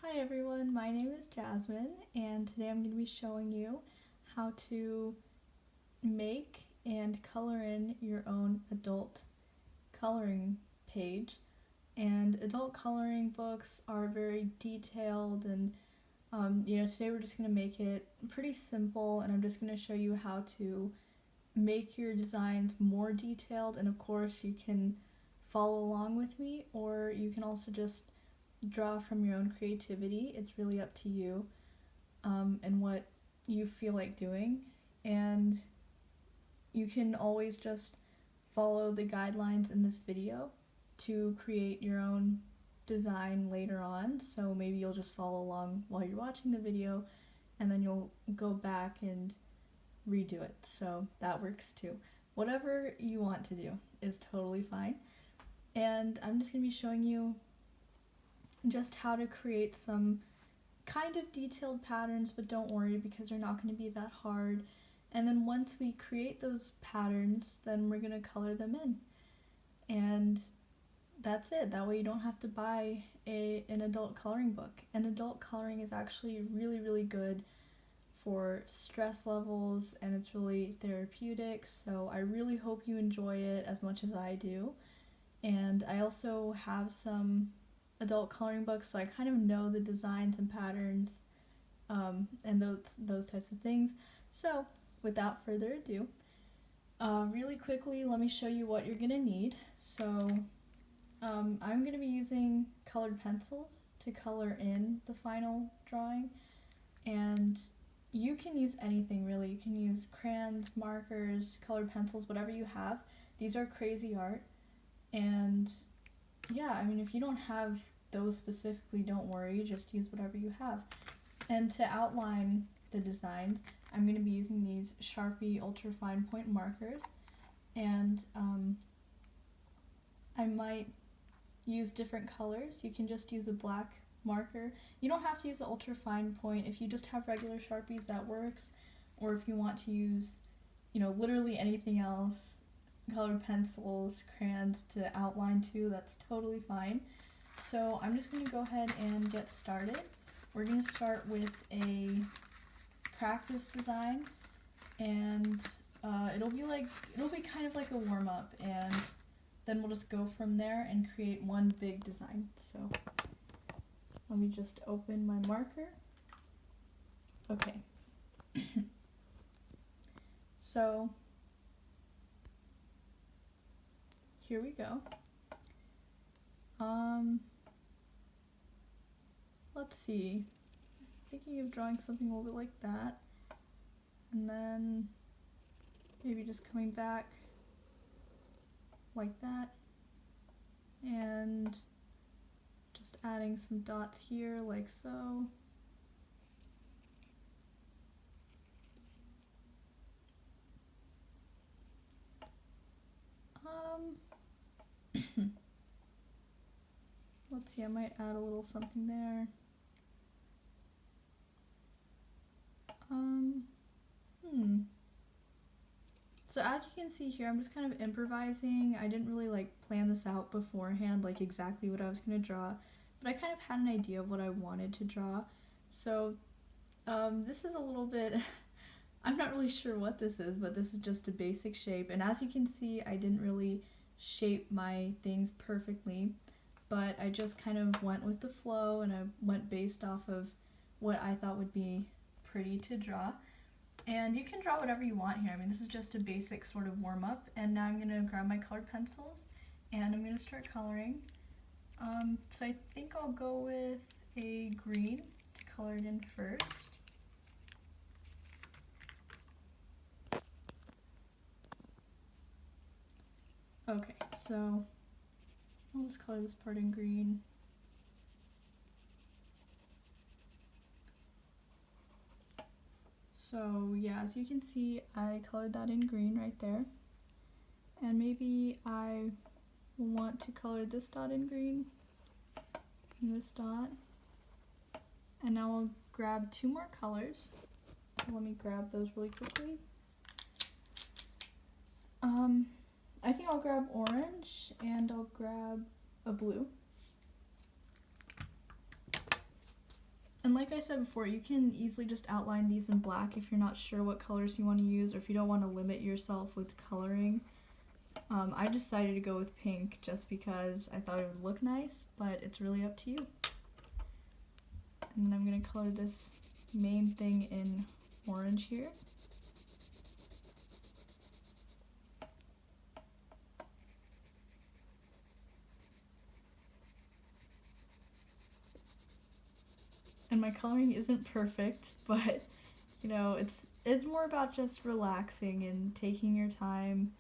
Hi everyone, my name is Jasmine and today I'm going to be showing you how to make and color in your own adult coloring page. And adult coloring books are very detailed and today we're just going to make it pretty simple, and I'm just going to show you how to make your designs more detailed. And of course you can follow along with me, or you can also just draw from your own creativity. It's really up to you and what you feel like doing. And you can always just follow the guidelines in this video to create your own design later on. So maybe you'll just follow along while you're watching the video and then you'll go back and redo it. So that works too. Whatever you want to do is totally fine. And I'm just going to be showing you just how to create some kind of detailed patterns, but don't worry because they're not going to be that hard. And then once we create those patterns, then we're going to color them in. And that's it. That way you don't have to buy an adult coloring book. And adult coloring is actually really, really good for stress levels, and it's really therapeutic. So I really hope you enjoy it as much as I do. And I also have some adult coloring books, so I kind of know the designs and patterns and those types of things. So without further ado, really quickly, let me show you what you're gonna need. So I'm gonna be using colored pencils to color in the final drawing, and you can use anything really. You can use crayons, markers, colored pencils, whatever you have. These are crazy art, and yeah, I mean, if you don't have those specifically, don't worry, just use whatever you have. And to outline the designs, I'm going to be using these Sharpie Ultra Fine Point markers, and I might use different colors. You can just use a black marker. You don't have to use the Ultra Fine Point. If you just have regular Sharpies, that works. Or if you want to use, literally anything else, colored pencils, crayons to outline too, that's totally fine. So I'm just going to go ahead and get started. We're going to start with a practice design, and it'll be kind of like a warm-up, and then we'll just go from there and create one big design. So let me just open my marker. Okay. So here we go. Let's see. Thinking of drawing something a little bit like that, and then maybe just coming back like that, and just adding some dots here like so. Let's see, I might add a little something there. So as you can see here, I'm just kind of improvising. I didn't really plan this out beforehand, exactly what I was going to draw, but I kind of had an idea of what I wanted to draw. So this is a little bit, I'm not really sure what this is, but this is just a basic shape. And as you can see, I didn't really shape my things perfectly, but I just kind of went with the flow, and I went based off of what I thought would be pretty to draw. And you can draw whatever you want here. I mean, this is just a basic sort of warm-up. And now I'm going to grab my colored pencils and I'm going to start coloring. So I think I'll go with a green to color it in first. Okay, so I'll just color this part in green. So yeah, as you can see, I colored that in green right there. And maybe I want to color this dot in green and this dot. And now I'll grab two more colors. Let me grab those really quickly. I think I'll grab orange and I'll grab a blue. And like I said before, you can easily just outline these in black if you're not sure what colors you want to use or if you don't want to limit yourself with coloring. I decided to go with pink just because I thought it would look nice, but it's really up to you. And then I'm going to color this main thing in orange here. And my coloring isn't perfect, but you know, it's more about just relaxing and taking your time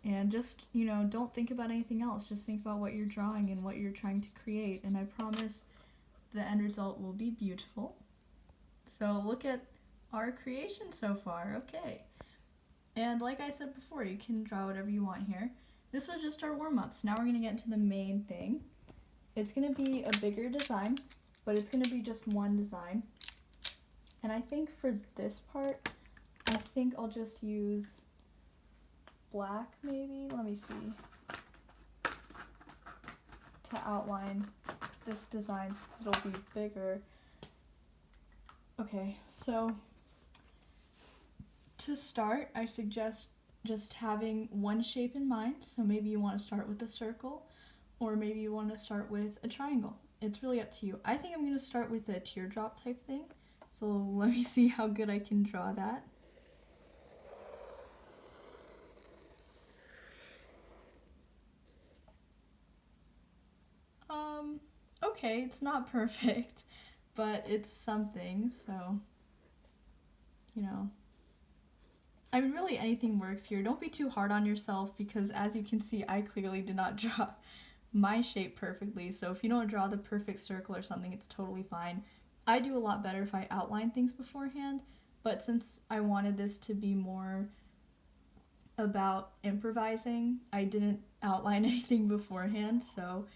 and just, you know, don't think about anything else. Just think about what you're drawing and what you're trying to create, and I promise the end result will be beautiful. So look at our creation so far. Okay. And like I said before, you can draw whatever you want here. This was just our warm-ups. Now we're going to get into the main thing. It's going to be a bigger design, but it's going to be just one design. And I think for this part, I think I'll just use black maybe. Let me see. To outline this design since it'll be bigger. Okay, so to start, I suggest just having one shape in mind. So maybe you want to start with a circle, or maybe you want to start with a triangle. It's really up to you. I think I'm going to start with a teardrop type thing. So let me see how good I can draw that. Okay, it's not perfect, but it's something, so, you know. I mean, really anything works here. Don't be too hard on yourself because as you can see, I clearly did not draw my shape perfectly. So if you don't draw the perfect circle or something, it's totally fine. I do a lot better if I outline things beforehand, but since I wanted this to be more about improvising, I didn't outline anything beforehand, so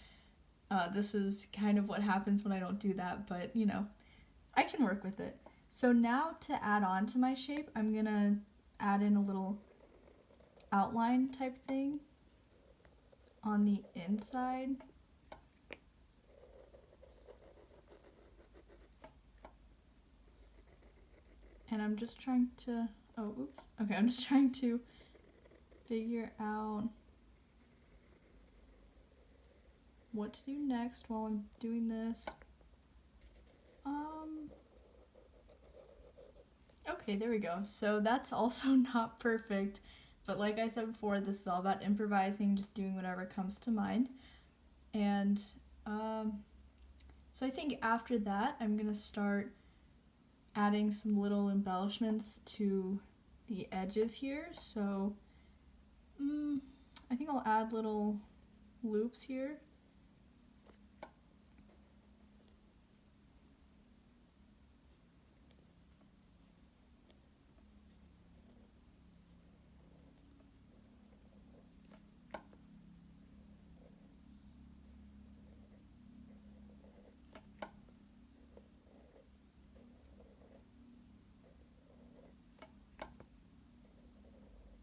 this is kind of what happens when I don't do that, but you know, I can work with it. So now to add on to my shape, I'm gonna add in a little outline type thing on the inside. And I'm just trying to, I'm just trying to figure out what to do next while I'm doing this. Okay, there we go. So that's also not perfect, but like I said before, this is all about improvising, just doing whatever comes to mind. And so I think after that, I'm gonna start adding some little embellishments to the edges here. So I think I'll add little loops here.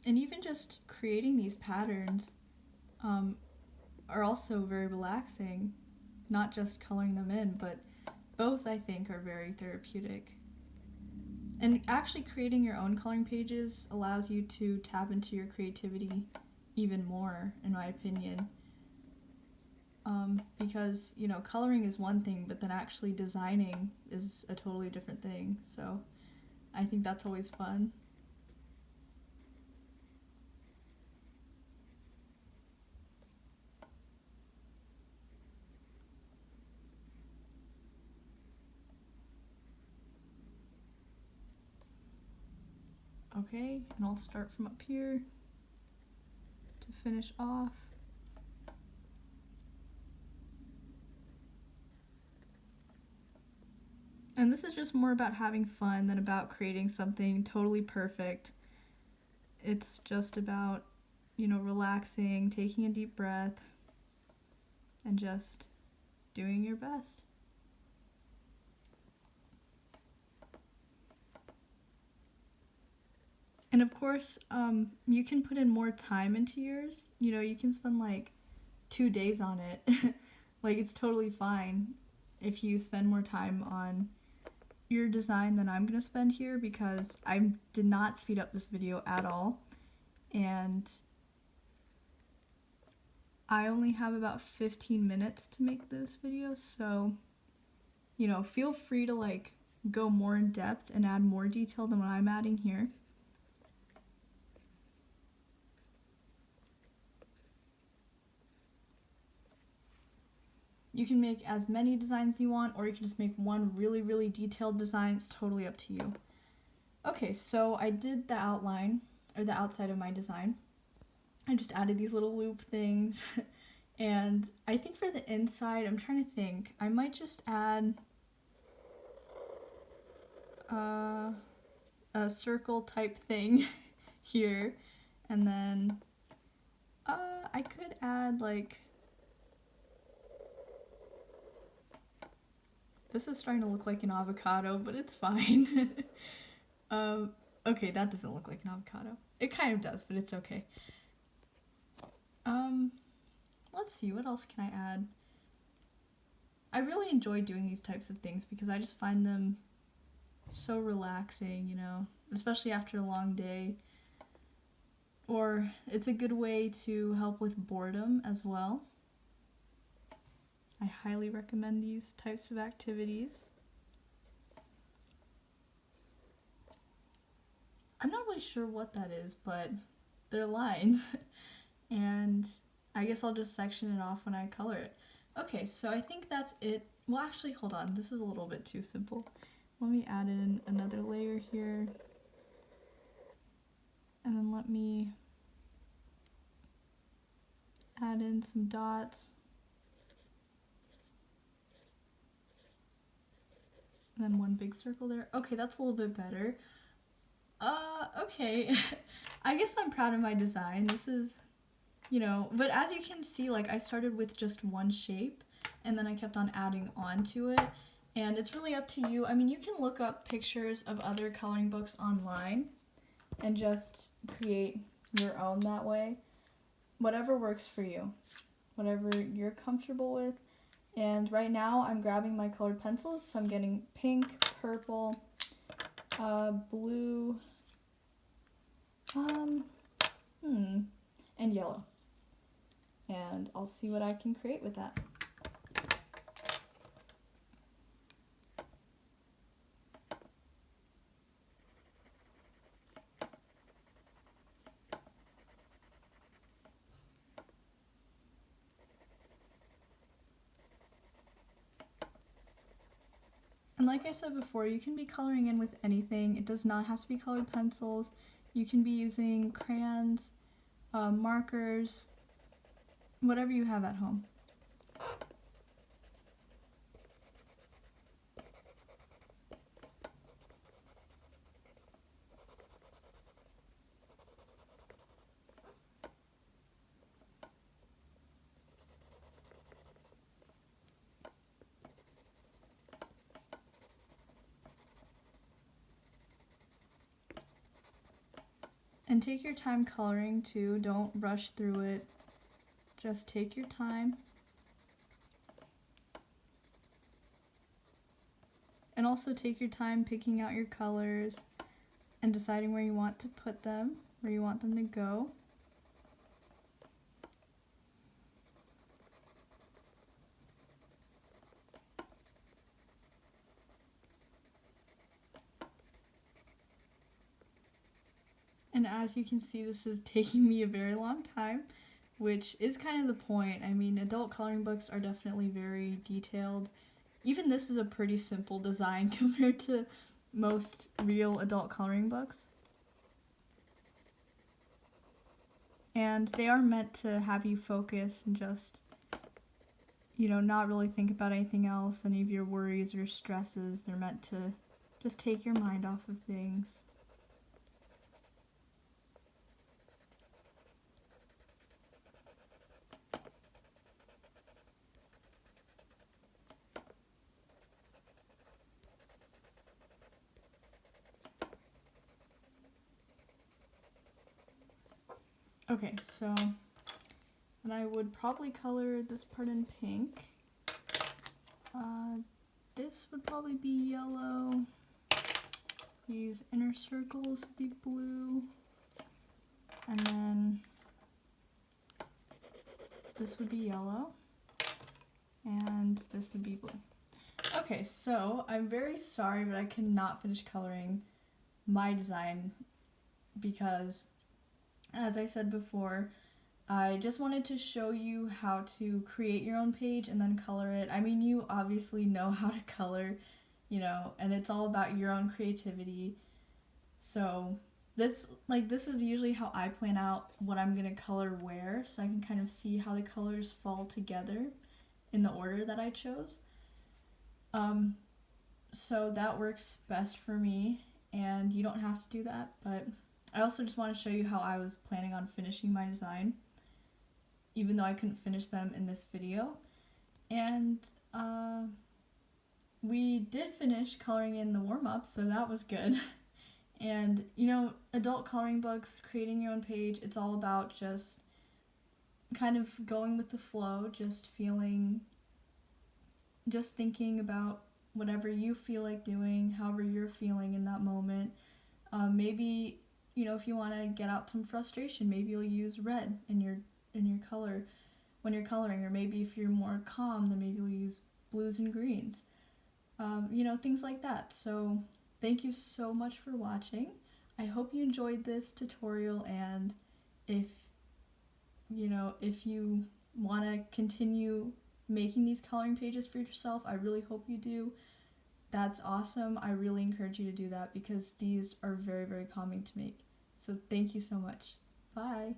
And even just creating these patterns are also very relaxing, not just coloring them in, but both I think are very therapeutic. And actually creating your own coloring pages allows you to tap into your creativity even more, in my opinion. Because, you know, coloring is one thing, but then actually designing is a totally different thing. So I think that's always fun. Okay, and I'll start from up here to finish off. And this is just more about having fun than about creating something totally perfect. It's just about, you know, relaxing, taking a deep breath, and just doing your best. And of course, you can put in more time into yours. You know, you can spend like 2 days on it. Like, it's totally fine if you spend more time on your design than I'm going to spend here because I did not speed up this video at all, and I only have about 15 minutes to make this video, so, you know, feel free to like go more in depth and add more detail than what I'm adding here. You can make as many designs as you want, or you can just make one really, really detailed design. It's totally up to you. Okay, so I did the outline, or the outside of my design. I just added these little loop things. And I think for the inside, I'm trying to think, I might just add a circle type thing here. And then I could add like, this is starting to look like an avocado, but it's fine. Okay, that doesn't look like an avocado. It kind of does, but it's okay. Let's see, what else can I add? I really enjoy doing these types of things because I just find them so relaxing, you know, especially after a long day. Or it's a good way to help with boredom as well. I highly recommend these types of activities. I'm not really sure what that is, but they're lines. And I guess I'll just section it off when I color it. Okay, so I think that's it. Well, actually, hold on. This is a little bit too simple. Let me add in another layer here. And then let me add in some dots. And then one big circle there. Okay, that's a little bit better. Okay. I guess I'm proud of my design. This is, you know, but as you can see, like, I started with just one shape and then I kept on adding on to it, and it's really up to you. I mean, you can look up pictures of other coloring books online and just create your own that way. Whatever works for you, whatever you're comfortable with. And right now I'm grabbing my colored pencils, so I'm getting pink, purple, blue, and yellow. And I'll see what I can create with that. And like I said before, you can be coloring in with anything. It does not have to be colored pencils. You can be using crayons, markers, whatever you have at home. And take your time coloring too, don't rush through it. Just take your time. And also take your time picking out your colors and deciding where you want to put them, where you want them to go. And as you can see, this is taking me a very long time, which is kind of the point. I mean, adult coloring books are definitely very detailed. Even this is a pretty simple design compared to most real adult coloring books. And they are meant to have you focus and just, you know, not really think about anything else, any of your worries or stresses. They're meant to just take your mind off of things. Okay, so and I would probably color this part in pink. This would probably be yellow. these inner circles would be blue, and then this would be yellow, and this would be blue. Okay, so I'm very sorry, but I cannot finish coloring my design because, as I said before, I just wanted to show you how to create your own page and then color it. I mean, you obviously know how to color, you know, and it's all about your own creativity. So this is usually how I plan out what I'm gonna color where, so I can kind of see how the colors fall together in the order that I chose. So that works best for me, and you don't have to do that, but I also just want to show you how I was planning on finishing my design, even though I couldn't finish them in this video. And we did finish coloring in the warm-up, so that was good. And you know, adult coloring books, creating your own page, it's all about just kind of going with the flow, just thinking about whatever you feel like doing, however you're feeling in that moment. Maybe, you know, if you want to get out some frustration, maybe you'll use red in your color when you're coloring, or maybe if you're more calm, then maybe you'll use blues and greens. You know, things like that. So thank you so much for watching. I hope you enjoyed this tutorial, and if you want to continue making these coloring pages for yourself, I really hope you do. That's awesome. I really encourage you to do that because these are very, very calming to make. So thank you so much. Bye.